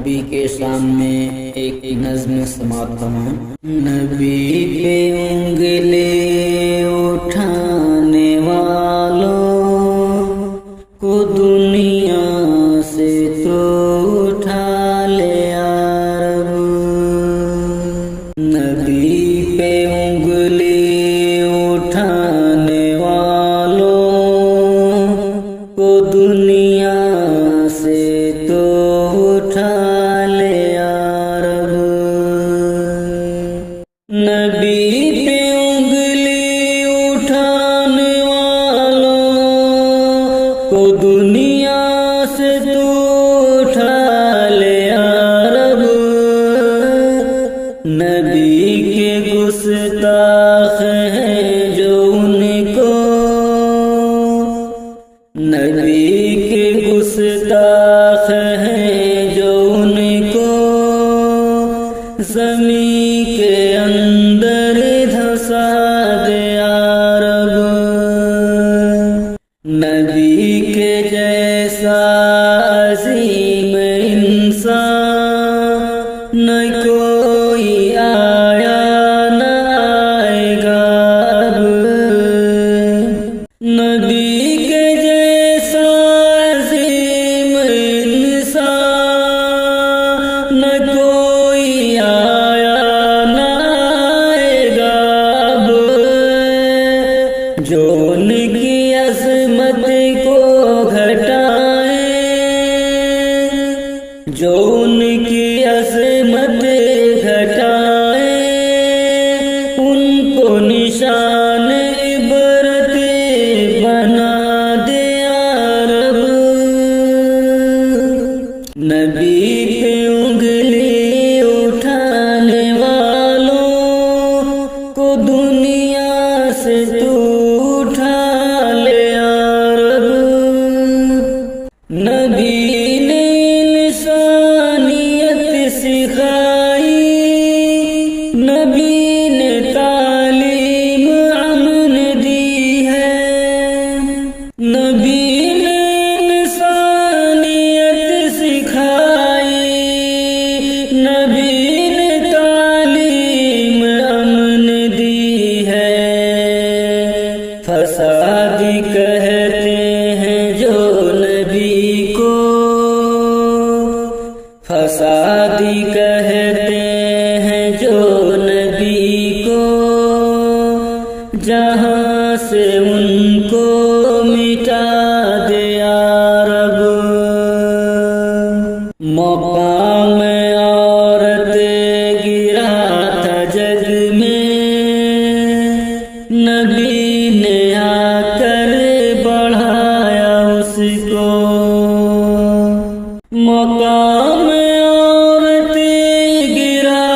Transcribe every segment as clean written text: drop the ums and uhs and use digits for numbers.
نبی کے سامنے ایک نظم سماعت فرمائیں۔ نبی پہ انگلی اٹھانے والوں کو دنیا سے تو اٹھا لے یارب، نبی پہ انگلی اٹھانے والوں کو دنیا سے تو اٹھا لے یارب، نبی پہ انگلی اٹھانے والوں کو دنیا سے تو اٹھا لے یارب، نبی کے گستاخ ہیں جو ان کو، نبی کے گستاخ ہیں جو ان کو زمین کے اندر دھسا دے یارب، نبی کے جیسا عظیم انسان نہ کوئی آیا نہ آئے گا اب، نبی کے جیسا عظیم انسان نہ کوئی آیا نہ آئے گا اب، جو ان کی عظمت کو گھٹائے، جو ان کی عظمت گھٹائے، ان کو نشان عبرت بنا دے یارب، نبی پہ انگلی اٹھانے والوں کو دنیا سے تو اٹھا لے یارب، نبی نے انسانیت سکھائی، نبی نے تعلیم امن دی ہے، نبی نے انسانیت سکھائی، نبی نے تعلیم امن دی ہے، فسادی کہتے ہیں جو نبی کو، فسادی کہتے ہیں جو نبی کو، جہاں سے ان کو مٹا دے یارب، مقام عورت گرا تھا جگ میں، نبی نے آ کر بڑھایا اس کو، مقام عورت گرا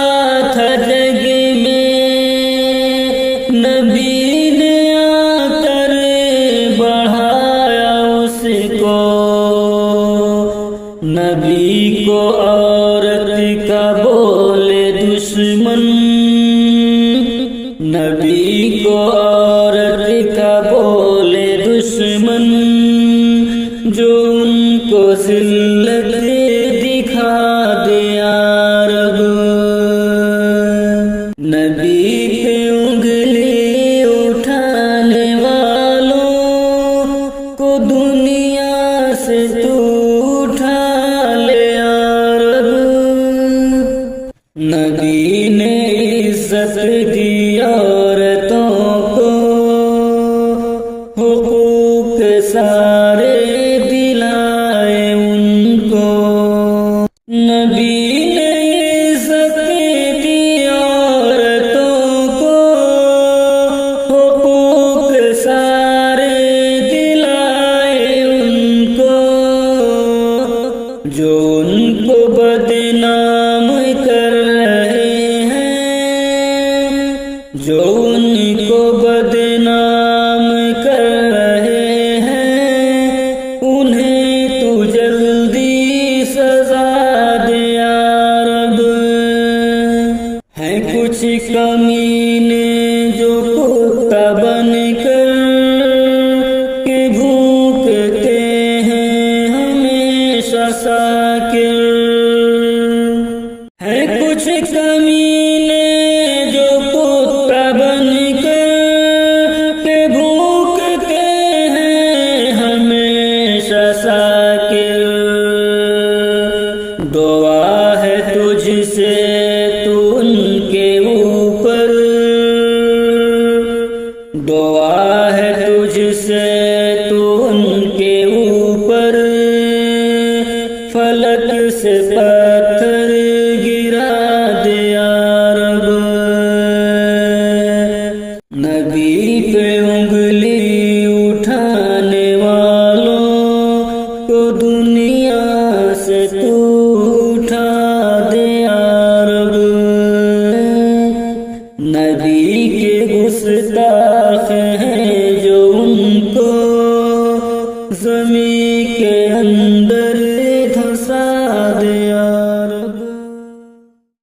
تھا جگ میں، نبی نے آ کر بڑھایا اس کو، نبی کو عورت کا بولے دشمن، نبی کو عورت کا بولے دشمن، جو ان کو ذلت دکھا دے یارب، نبی پہ انگلی اٹھانے والوں کو دنیا سے تو اٹھا لے یارب، نبی نے عزت دی عورتوں کو، حقوق سارے دلائے ان کو، نبی نے عزت دی عورتوں کو، حقوق سارے دلائے ان کو، جو ان کو بدنام کر رہے ہیں، جو ان کو بدنام کر رہے ہیں، انہیں تو جلدی سزا دے یارب، ہیں کچھ کمینے جو کتا بن کر کے بھوکتے ہیں ہمیشہ ساکر، کمینے جو کتا بن کے بھوکتے ہیں ہمیشہ ساکر، دعا ہے تجھ سے تو ان کے اوپر، دعا ہے تجھ سے تو ان کے اوپر، فلک سے پتھر گرا دے یا رب۔ نبی پہ انگلی اٹھانے والوں کو دنیا سے تو اٹھا دے یا رب۔ نبی کے گستاخ ہیں جو ان کو زمین